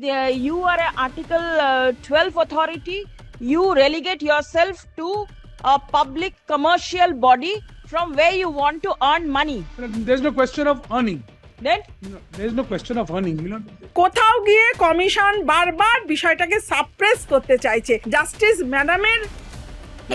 you are an Article 12 authority, you relegate yourself to a public commercial body from where you want to earn money. There's no question of earning. Then There's no question of earning. কোথাও গিয়ে commission বারবার বিষয়টাকে suppress করতে চাইছে। Justice ম্যাডামের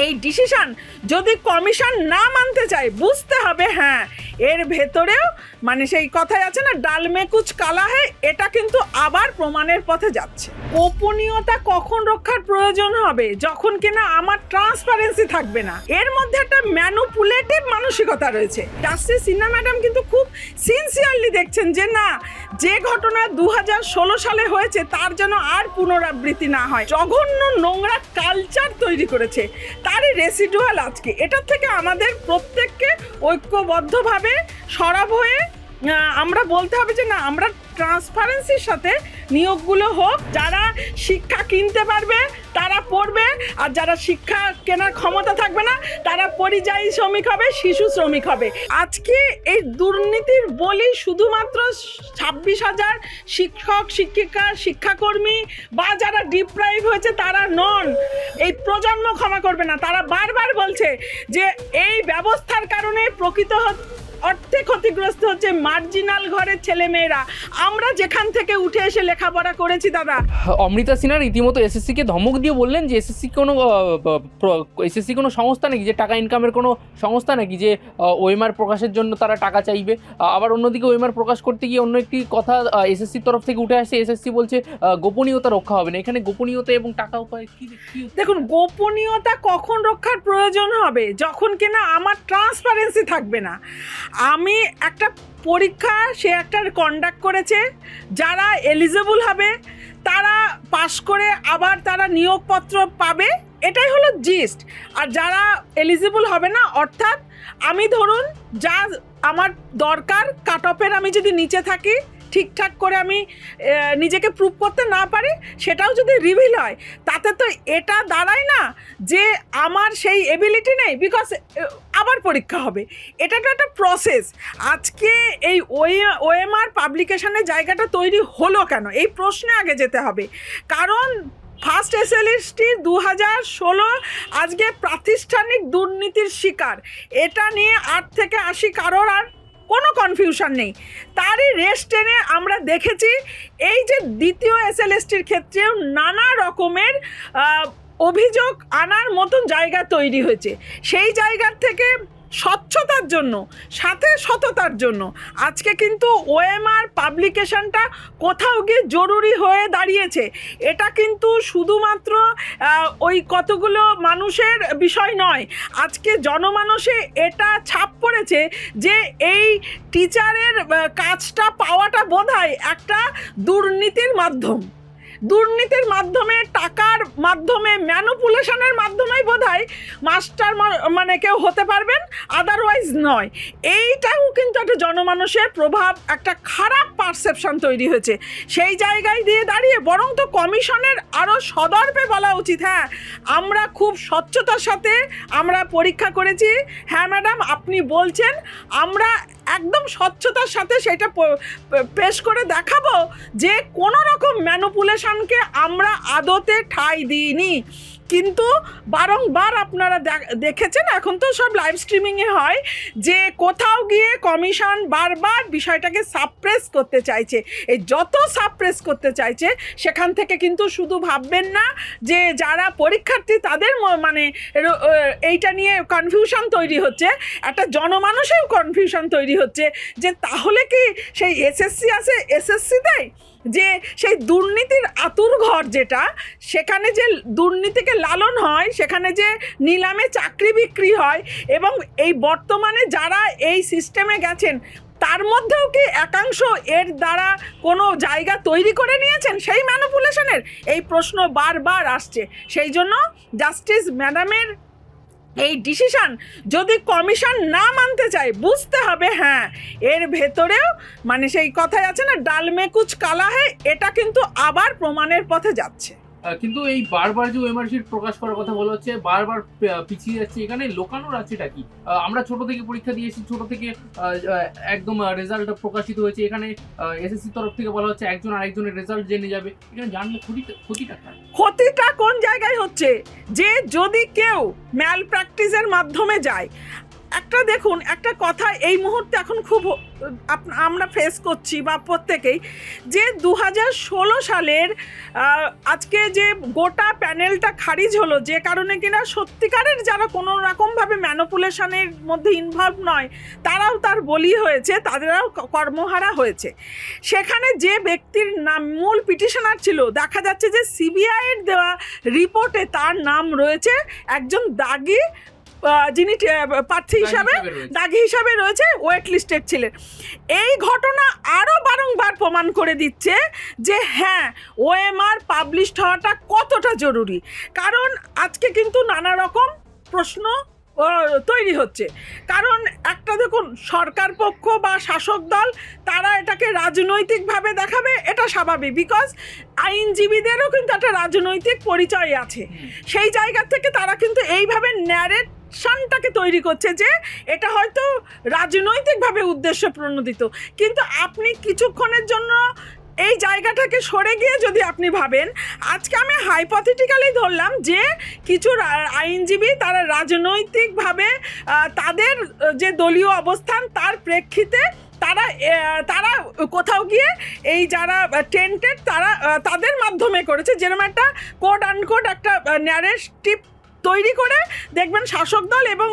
এই decision যদি commission না মানতে চায়, বুঝতে হবে হ্যাঁ এর ভেতরেও মানে সেই কথাই আছে না, ডাল মে কুচ কালা হে, এটা কিন্তু আবার প্রমাণের পথে যাচ্ছে। গোপনীয়তা কখন রক্ষার প্রয়োজন হবে? যখন কিনা আমার ট্রান্সপারেন্সি থাকবে না। এর মধ্যে একটা ম্যানুপুলেটিভ মানসিকতা রয়েছে। জাস্টিস সিনহা ম্যাডাম কিন্তু খুব সিনসিয়ারলি দেখছেন যে না, যে ঘটনা 2016 সালে হয়েছে তার যেন আর পুনরাবৃত্তি না হয়। জঘন্য নোংরা কালচার তৈরি করেছে, তারই রেসিডুয়াল আজকে। এটার থেকে আমাদের প্রত্যেককে ঐক্যবদ্ধভাবে সরব হয়ে আমরা বলতে হবে যে না, আমরা ট্রান্সপারেন্সির সাথে নিয়োগগুলো হোক। যারা শিক্ষা কিনতে পারবে তারা পড়বে, আর যারা শিক্ষা কেনার ক্ষমতা থাকবে না তারা পরিযায়ী শ্রমিক হবে, শিশু শ্রমিক হবে। আজকে এই দুর্নীতির বলি শুধুমাত্র 26,000 শিক্ষক শিক্ষিকা শিক্ষাকর্মী বা যারা ডিপ্রাইভ হয়েছে তারা নন। এই প্রজন্ম ক্ষমা করবে না। তারা বারবার বলছে যে এই ব্যবস্থার কারণে প্রকৃত অর্থে ক্ষতিগ্রস্ত হচ্ছে মার্জিনাল ঘরের ছেলেমেয়েরা। আমরা যেখান থেকে উঠে এসে লেখাপড়া করেছি দাদা। অমৃতা সিনহা রীতিমতো এসএসসিকে ধমক দিয়ে বললেন যে এসএসসি কোনো সংস্থা নাকি, যে টাকা ইনকামের কোনো সংস্থা নাকি, যে ওএমআর প্রকাশের জন্য তারা টাকা চাইবে। আবার অন্যদিকে ওএমআর প্রকাশ করতে গিয়ে অন্য একটি কথা এসএসসির তরফ থেকে উঠে আসে, এসএসসি বলছে গোপনীয়তা রক্ষা হবে না। এখানে গোপনীয়তা এবং টাকা উপায় কি? দেখুন, গোপনীয়তা কখন রক্ষার প্রয়োজন হবে? যখন কিনা আমার ট্রান্সপারেন্সি থাকবে না। আমি একটা পরীক্ষা সে একটা কন্ডাক্ট করেছে, যারা এলিজেবল হবে তারা পাশ করে আবার তারা নিয়োগপত্র পাবে, এটাই হলো জিস্ট। আর যারা এলিজেবল হবে না, অর্থাৎ আমি ধরুন যা আমার দরকার কাট অফের আমি যদি নিচে থাকি, ঠিকঠাক করে আমি নিজেকে প্রুভ করতে না পারি, সেটাও যদি রিভিল হয়, তাতে তো এটা দাঁড়ায় না যে আমার সেই এবিলিটি নেই, বিকজ আবার পরীক্ষা হবে। এটা তো একটা প্রসেস। আজকে এই ওএমআর পাবলিকেশনের জায়গাটা তৈরি হলো কেন, এই প্রশ্নে আগে যেতে হবে। কারণ ফার্স্ট এসএলএসটি 2016 আজকে প্রাতিষ্ঠানিক দুর্নীতির শিকার। এটা নিয়ে 8 থেকে 80 কারোর আর কোনো কনফিউশন নেই। তারই রেস টেনে আমরা দেখেছি এই যে দ্বিতীয় এসএলএসটির ক্ষেত্রেও নানা রকমের অভিযোগ আনার মতন জায়গা তৈরি হয়েছে। সেই জায়গার থেকে স্বচ্ছতার জন্য, সাথে সততার জন্য আজকে কিন্তু ওএমআর পাবলিকেশনটা কোথাও গিয়ে জরুরি হয়ে দাঁড়িয়েছে। এটা কিন্তু শুধুমাত্র ওই কতগুলো মানুষের বিষয় নয়, আজকে জনমানসে এটা ছাপ পড়েছে যে এই টিচারের কাজটা পাওয়াটা বোধহয় একটা দুর্নীতির মাধ্যমে টাকার মাধ্যমে ম্যানুপুলেশনের মাধ্যমেই বোধহয় মাস্টার মানে কেউ হতে পারবেন, আদারওয়াইজ নয়। এইটাও কিন্তু একটা জনমানসের প্রভাব, একটা খারাপ পারসেপশন তৈরি হয়েছে। সেই জায়গায় দিয়ে দাঁড়িয়ে বরং তো কমিশনের আরও সদর্পে বলা উচিত, হ্যাঁ আমরা খুব স্বচ্ছতার সাথে আমরা পরীক্ষা করেছি, হ্যাঁ ম্যাডাম আপনি বলছেন, আমরা একদম স্বচ্ছতার সাথে সেটা পেশ করে দেখাবো যে কোনো রকম ম্যানুপুলেশনকে আমরা আদতে ঠাঁই দিইনি। কিন্তু বারংবার আপনারা দেখেছেন, এখন তো সব লাইভ স্ট্রিমিংয়ে হয়, যে কোথাও গিয়ে কমিশন বারবার বিষয়টাকে সাপ্রেস করতে চাইছে। এই যত সাপ্রেস করতে চাইছে সেখান থেকে কিন্তু শুধু ভাববেন না যে যারা পরীক্ষার্থী তাদের মানে এইটা নিয়ে কনফিউশন তৈরি হচ্ছে, একটা জনমানসেও কনফিউশন তৈরি হচ্ছে যে তাহলে কি সেই এসএসসি আছে এসএসসি দেয়, যে সেই দুর্নীতির আতুর ঘর যেটা, সেখানে যে দুর্নীতিকে লালন হয়, সেখানে যে নিলামে চাকরি বিক্রি হয়, এবং এই বর্তমানে যারা এই সিস্টেমে গেছেন তার মধ্যেও কি একাংশ এর দ্বারা কোনো জায়গা তৈরি করে নিয়েছেন সেই ম্যানুপুলেশনের? এই প্রশ্ন বারবার আসছে। সেই জন্য জাস্টিস ম্যাডামের এই ডিসিশন যদি কমিশন না মানতে চায়, বুঝতে হবে হ্যাঁ এর ভেতরেও মানে সেই কথাই আছে না, ডাল মে কুচ কালা হে, এটা কিন্তু আবার প্রমাণের পথে যাচ্ছে। কিন্তু এই বারবার যে ওএমআর শিট প্রকাশ করার কথা বলা হচ্ছে, বারবার পিছিয়ে যাচ্ছে, এখানে লোকানোর আছেটা কি? আমরা ছোট থেকে পরীক্ষা দিয়েছি, ছোট থেকে একদম রেজাল্ট প্রকাশিত হয়েছে, এখানে এসএসসি তরফ থেকে বলা হচ্ছে একজন আরেকজনের রেজাল্ট জেনে যাবে, এখানে জানলে ক্ষতিটা কার? ক্ষতিটা কোন জায়গায় হচ্ছে, যে যদি কেউ ম্যাল প্র্যাকটিসের মাধ্যমে যায়, একটা দেখুন, একটা কথা এই মুহূর্তে এখন খুব আমরা ফেস করছি বা প্রত্যেকেই, যে 2016 সালের আজকে যে গোটা প্যানেলটা খারিজ হলো, যে কারণে কিনা সত্যিকারের যারা কোনো রকমভাবে ম্যানিপুলেশনের মধ্যে ইনভলভ নয় তারাও তার বলি হয়েছে, তাদেরও কর্মহারা হয়েছে। সেখানে যে ব্যক্তির নাম মূল পিটিশনার ছিল, দেখা যাচ্ছে যে সিবিআইয়ের দেওয়া রিপোর্টে তার নাম রয়েছে একজন দাগি, যিনি প্রার্থী হিসাবে দাগি হিসাবে রয়েছে, ওয়েট লিস্টেড ছিলেন। এই ঘটনা আরও বারংবার প্রমাণ করে দিচ্ছে যে হ্যাঁ, ওএমআর পাবলিশড হওয়াটা কতটা জরুরি। কারণ আজকে কিন্তু নানা রকম প্রশ্ন তৈরি হচ্ছে। কারণ একটা দেখুন, সরকার পক্ষ বা শাসক দল তারা এটাকে রাজনৈতিকভাবে দেখাবে, এটা স্বাভাবিক, বিকজ আইনজীবীদেরও কিন্তু একটা রাজনৈতিক পরিচয় আছে। সেই জায়গা থেকে তারা কিন্তু এইভাবে ন্যারেশনটাকে তৈরি করছে যে এটা হয়তো রাজনৈতিকভাবে উদ্দেশ্য প্রণোদিত। কিন্তু আপনি কিছুক্ষণের জন্য এই জায়গাটাকে সরে গিয়ে যদি আপনি ভাবেন, আজকে আমি হাইপোথেটিক্যালি ধরলাম যে কিছু আইনজীবী তারা রাজনৈতিকভাবে তাদের যে দলীয় অবস্থান তার প্রেক্ষিতে তারা কোথাও গিয়ে এই যারা টেন্টেড তারা তাদের মাধ্যমে করেছে, যেরকম একটা কোড আনকোড একটা ন্যারেটিভ তৈরি করে দেখবেন শাসক দল এবং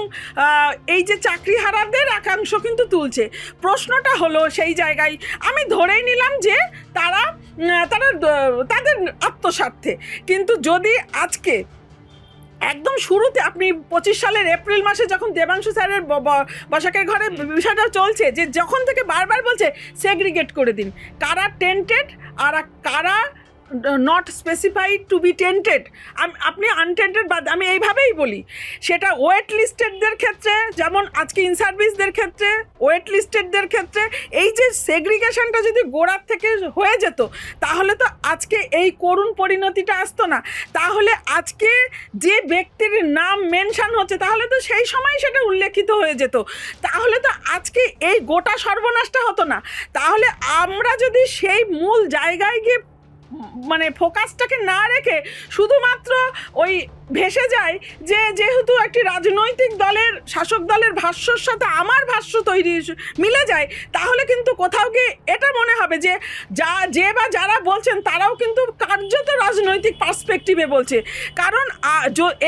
এই যে চাকরিহারাদের একাংশ কিন্তু তুলছে। প্রশ্নটা হলো সেই জায়গায় আমি ধরেই নিলাম যে তারা তাদের আত্মস্বার্থে, কিন্তু যদি আজকে একদম শুরুতে আপনি 25 সালের এপ্রিল মাসে যখন দেবাংশু স্যারের বসাকের ঘরে বিষয়টা চলছে, যে যখন থেকে বারবার বলছে সেগ্রিগেট করে দিন, কারা টেন্টেড আর কারা not specified to be tainted, আপনি আনটেন্টেড বাদ, আমি এইভাবেই বলি। সেটা ওয়েট লিস্টেডদের ক্ষেত্রে, যেমন আজকে ইন সার্ভিসদের ক্ষেত্রে, ওয়েট লিস্টেডদের ক্ষেত্রে এই যে সেগ্রিগেশনটা যদি গোড়ার থেকে হয়ে যেত, তাহলে তো আজকে এই করুণ পরিণতিটা আসতো না। তাহলে আজকে যে ব্যক্তির নাম মেনশন হচ্ছে, তাহলে তো সেই সময় সেটা উল্লেখিত হয়ে যেত, তাহলে তো আজকে এই গোটা সর্বনাশটা হতো না। তাহলে আমরা যদি সেই মূল জায়গায় গিয়ে মানে ফোকাসটাকে না রেখে শুধুমাত্র ওই ভেসে যায় যে যেহেতু একটি রাজনৈতিক দলের শাসক দলের ভাষ্যর সাথে আমার ভাষ্য তৈরি মিলে যায়, তাহলে কিন্তু কোথাও গিয়ে এটা মনে হবে যে যারা বলছেন তারাও কিন্তু কার্যত রাজনৈতিক পার্সপেক্টিভে বলছে। কারণ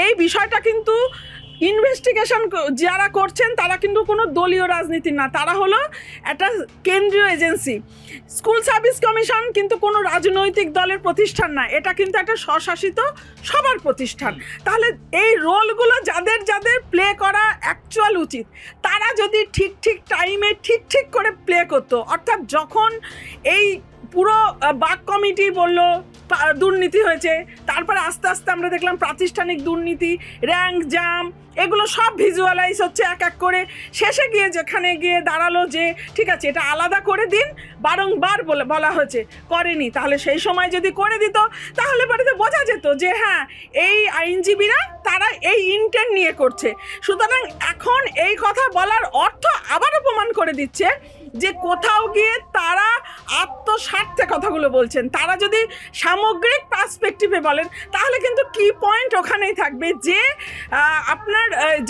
এই বিষয়টা কিন্তু ইনভেস্টিগেশন যারা করছেন তারা কিন্তু কোনো দলীয় রাজনীতি না, তারা হলো একটা কেন্দ্রীয় এজেন্সি। স্কুল সার্ভিস কমিশন কিন্তু কোনো রাজনৈতিক দলের প্রতিষ্ঠান না, এটা কিন্তু একটা স্বশাসিত সবার প্রতিষ্ঠান। তাহলে এই রোলগুলো যাদের যাদের প্লে করা অ্যাকচুয়াল উচিত, তারা যদি ঠিক টাইমে ঠিক করে প্লে করতো, অর্থাৎ যখন এই পুরো বাক কমিটি বলল দুর্নীতি হয়েছে, তারপরে আস্তে আস্তে আমরা দেখলাম প্রাতিষ্ঠানিক দুর্নীতি, র্যাঙ্ক জাম, এগুলো সব ভিজুয়ালাইজ হচ্ছে এক এক করে, শেষে গিয়ে যেখানে গিয়ে দাঁড়ালো যে ঠিক আছে এটা আলাদা করে দিন, বারংবার বলা হয়েছে, করেনি। তাহলে সেই সময় যদি করে দিত তাহলে পরে তো বোঝা যেত যে হ্যাঁ এই আইনজীবীরা তারা এই ইন্টেন্ট নিয়ে করছে। সুতরাং এখন এই কথা বলার অর্থ আবারও প্রমাণ করে দিচ্ছে যে কোথাও গিয়ে তারা আত্মস্বার্থে কথাগুলো বলছেন। তারা যদি সামগ্রিক পার্সপেক্টিভে বলেন তাহলে কিন্তু কি পয়েন্ট ওখানেই থাকবে যে আপনার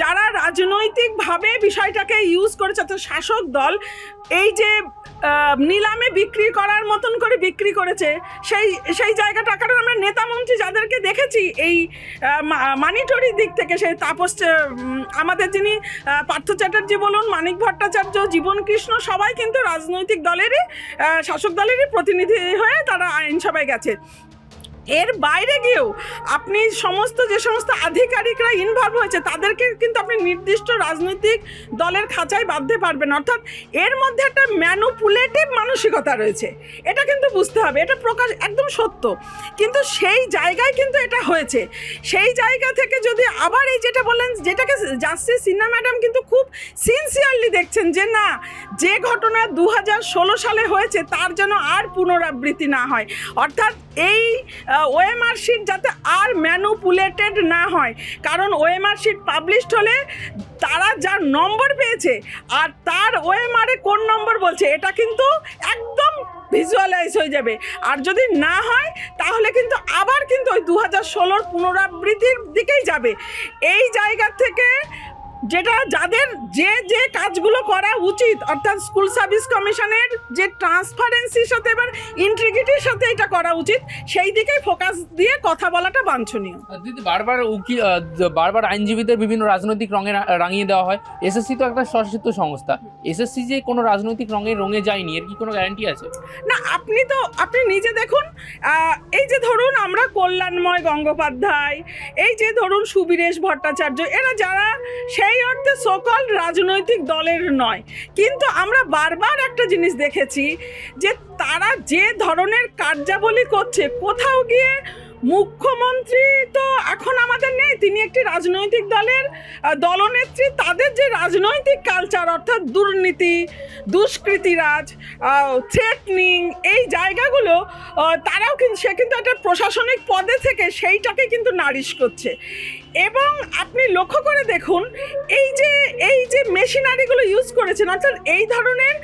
যারা রাজনৈতিকভাবে বিষয়টাকে ইউজ করেছে, অর্থাৎ শাসক দল এই যে নিলামে বিক্রি করার মতন করে বিক্রি করেছে, সেই জায়গাটা। কারণ আমরা নেতামন্ত্রী যাদেরকে দেখেছি এই মানিটরির দিক থেকে, সেই তাপস আমাদের যিনি পার্থ চ্যাটার্জি বলুন, মানিক ভট্টাচার্য, জীবন কৃষ্ণ, সবাই কিন্তু রাজনৈতিক দলেরই শাসক দলেরই প্রতিনিধি হয়ে তারা আইনসভায় গেছে। এর বাইরে গিয়েও আপনি যে সমস্ত আধিকারিকরা ইনভলভ হয়েছে তাদেরকে কিন্তু আপনি নির্দিষ্ট রাজনৈতিক দলের খাঁচায় বাঁধতে পারবেন। অর্থাৎ এর মধ্যে একটা ম্যানুপুলেটিভ মানসিকতা রয়েছে, এটা কিন্তু বুঝতে হবে, এটা প্রকাশ একদম সত্য। কিন্তু সেই জায়গায় কিন্তু এটা হয়েছে, সেই জায়গা থেকে যদি আবার এই যেটা বললেন, যেটাকে জাস্টিস সিনহা ম্যাডাম কিন্তু খুব সিনসিয়ারলি দেখছেন যে না, যে ঘটনা 2016 সালে হয়েছে তার যেন আর পুনরাবৃত্তি না হয়। অর্থাৎ এই ওএমআর শিট যাতে আর ম্যানুপুলেটেড না হয়, কারণ ওএমআর শিট পাবলিশড হলে তারা যার নম্বর পেয়েছে আর তার ওএমআরে কোন নম্বর বলছে এটা কিন্তু একদম ভিজুয়ালাইজ হয়ে যাবে। আর যদি না হয় তাহলে কিন্তু আবার কিন্তু ওই 2016 পুনরাবৃত্তির দিকেই যাবে। এই জায়গা থেকে যেটা যাদের যে যে কাজগুলো করা উচিত, অর্থাৎ স্কুল সার্ভিস কমিশনের যে ট্রান্সপারেন্সির সাথে এবার ইন্টিগ্রিটির সাথে এটা করা উচিত, সেই দিকেই ফোকাস দিয়ে কথা বলাটা বাঞ্ছনীয়। দিদি, বারবার আইনজীবীদের বিভিন্ন রাজনৈতিক রঙে রাঙিয়ে দেওয়া হয়। এসএসসি তো একটা স্বশাসিত সংস্থা, এসএসসি যে কোনো রাজনৈতিক রঙে যায়নি এর কি কোনো গ্যারান্টি আছে? না, আপনি নিজে দেখুন, এই যে ধরুন আমরা কল্যাণময় গঙ্গোপাধ্যায়, এই যে ধরুন সুবীরেশ ভট্টাচার্য, এরা যারা সেই অর্থে সকল রাজনৈতিক দলের নয়, কিন্তু আমরা বারবার একটা জিনিস দেখেছি যে তারা যে ধরনের কার্যাবলী করছে, কোথাও গিয়ে মুখ্যমন্ত্রী তো এখন আমাদের নেই, তিনি একটি রাজনৈতিক দলের দলনেত্রী, তাদের যে রাজনৈতিক কালচার অর্থাৎ দুর্নীতি, দুষ্কৃতিরাজ, থ্রেটনিং, এই জায়গাগুলো তারাও কিন্তু সে কিন্তু একটা প্রশাসনিক পদে থেকে সেইটাকে কিন্তু নারিশ করছে। এবং আপনি লক্ষ্য করে দেখুন এই যে মেশিনারিগুলো ইউজ করেছেন, অর্থাৎ এই ধরনের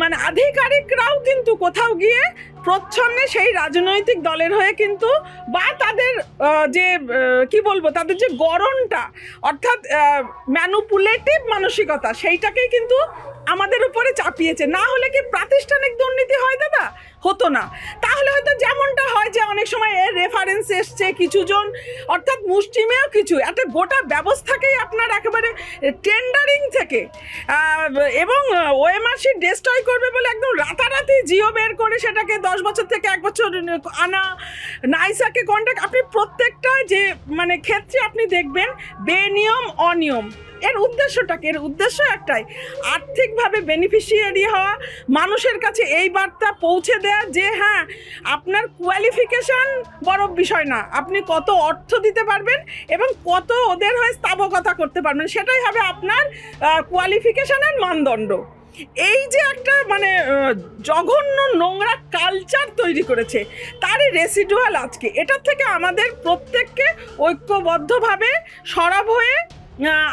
মানে আধিকারিকরাও কিন্তু কোথাও গিয়ে প্রচ্ছন্নে সেই রাজনৈতিক দলের হয়ে কিন্তু বা তাদের যে কি বলবো তাদের যে গড়নটা অর্থাৎ ম্যানুপুলেটিভ মানসিকতা, সেইটাকেই কিন্তু আমাদের উপরে চাপিয়েছে। না হলে কি প্রাতিষ্ঠানিক দুর্নীতি হয় দাদা? হতো না। তাহলে হয়তো যেমনটা হয় যে অনেক সময় এর রেফারেন্স এসছে কিছুজন, অর্থাৎ মুষ্টিমেয় কিছু একটা গোটা ব্যবস্থাকেই আপনার একেবারে টেন্ডারিং থেকে এবং ওএমআর শিট ডিস্ট্রয় করবে বলে একদম রাতারাতি জিও বের করে সেটাকে 10 বছর থেকে 1 বছর আনা, নাইসাকে কন্ট্যাক্ট, আপনি প্রত্যেকটা যে মানে ক্ষেত্রে আপনি দেখবেন বেনিয়ম অনিয়ম। এর উদ্দেশ্য একটাই, আর্থিকভাবে বেনিফিশিয়ারি হওয়া, মানুষের কাছে এই বার্তা পৌঁছে দেয়া যে হ্যাঁ আপনার কোয়ালিফিকেশন বড় বিষয় না, আপনি কত অর্থ দিতে পারবেন এবং কত ওদের হয়ে স্থাবকতা করতে পারবেন, সেটাই হবে আপনার কোয়ালিফিকেশনের মানদণ্ড। এই যে একটা মানে জঘন্য নোংরা কালচার তৈরি করেছে, তারই রেসিডুয়াল আজকে। এটার থেকে আমাদের প্রত্যেককে ঐক্যবদ্ধভাবে সরব হয়ে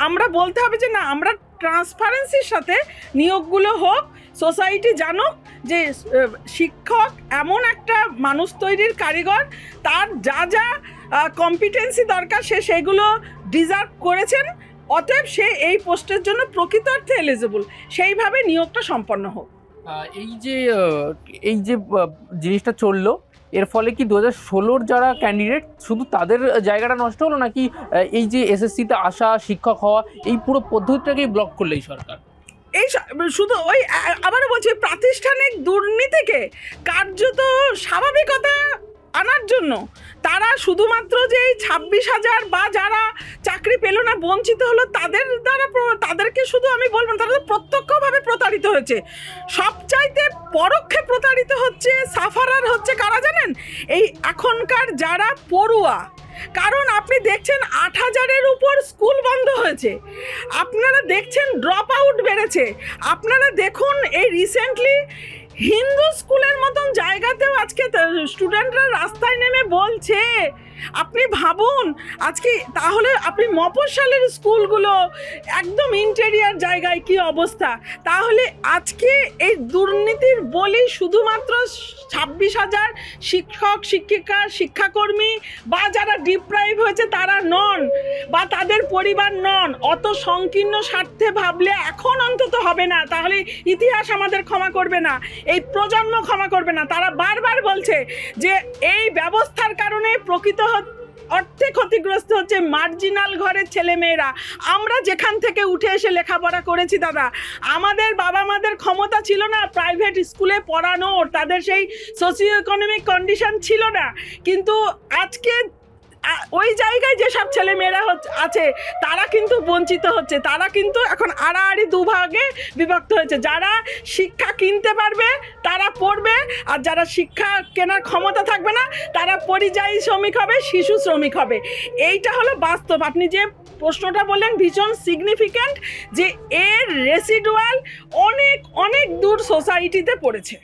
আমরা বলতে হবে যে না, আমরা ট্রান্সপারেন্সির সাথে নিয়োগগুলো হোক, সোসাইটি জানুক যে শিক্ষক এমন একটা মানুষ তৈরির কারিগর, তার যা যা কম্পিটেন্সি দরকার সে সেগুলো ডিজার্ভ করেছেন, অতএব সে এই পোস্টের জন্য প্রকৃত অর্থে এলিজিবল, সেইভাবে নিয়োগটা সম্পন্ন হোক। এই যে জিনিসটা চললো, এর ফলে কি 2016 যারা ক্যান্ডিডেট শুধু তাদের জায়গাটা নষ্ট হলো, নাকি এই যে এসএসসিতে আসা, শিক্ষক হওয়া, এই পুরো পদ্ধতিটাকেই ব্লক করলো এই সরকার? এই শুধু ওই আবারও বলছি, প্রাতিষ্ঠানিক দুর্নীতিকে কার্যত স্বাভাবিকতা আনার জন্য তারা শুধুমাত্র যে এই 26,000 বা যারা চাকরি পেল না, বঞ্চিত হলো, তাদেরকে শুধু আমি বলবো তারা তো প্রত্যক্ষভাবে প্রতারিত হয়েছে। সবচাইতে পরোক্ষে প্রতারিত হচ্ছে, সাফারার হচ্ছে কারা জানেন? এই এখনকার যারা পড়ুয়া। কারণ আপনি দেখছেন 8,000-এর উপর স্কুল বন্ধ হয়েছে, আপনারা দেখছেন ড্রপ আউট বেড়েছে, আপনারা দেখুন এই রিসেন্টলি হিন্দু স্কুলের মতন জায়গাতেও আজকে স্টুডেন্টরা রাস্তায় নেমে বলছে, আপনি ভাবুন আজকে, তাহলে আপনি মফস্বলের স্কুলগুলো একদম ইন্টেরিয়ার জায়গায় কি অবস্থা। তাহলে আজকে এই দুর্নীতির বলি শুধুমাত্র 26,000 শিক্ষক, শিক্ষিকা, শিক্ষাকর্মী বা যারা ডিপ্রাইভ হয়েছে তারা নন, বা তাদের পরিবার নন। অত সংকীর্ণ স্বার্থে ভাবলে এখন অন্তত হবে না, তাহলে ইতিহাস আমাদের ক্ষমা করবে না, এই প্রজন্ম ক্ষমা করবে না। তারা বারবার বলছে যে এই ব্যবস্থার কারণে প্রকৃত অর্থে ক্ষতিগ্রস্ত হচ্ছে মার্জিনাল ঘরের ছেলেমেয়েরা। আমরা যেখান থেকে উঠে এসে লেখাপড়া করেছি দাদা, আমাদের বাবা মাদের ক্ষমতা ছিল না প্রাইভেট স্কুলে পড়ানোর, তাদের সেই সোশিও ইকোনমিক কন্ডিশন ছিল না, কিন্তু আজকে ওই জায়গায় যেসব ছেলেমেয়েরা আছে তারা কিন্তু বঞ্চিত হচ্ছে, তারা কিন্তু এখন আড়াআড়ি দুভাগে বিভক্ত হয়েছে। যারা শিক্ষা কিনতে পারবে তারা পড়বে, আর যারা শিক্ষা কেনার ক্ষমতা থাকবে না তারা পরিযায়ী শ্রমিক হবে, শিশু শ্রমিক হবে। এইটা হলো বাস্তব। আপনি যে প্রশ্নটা বললেন ভীষণ সিগনিফিক্যান্ট, যে এর রেসিডুয়াল অনেক অনেক দূর সোসাইটিতে পড়েছে।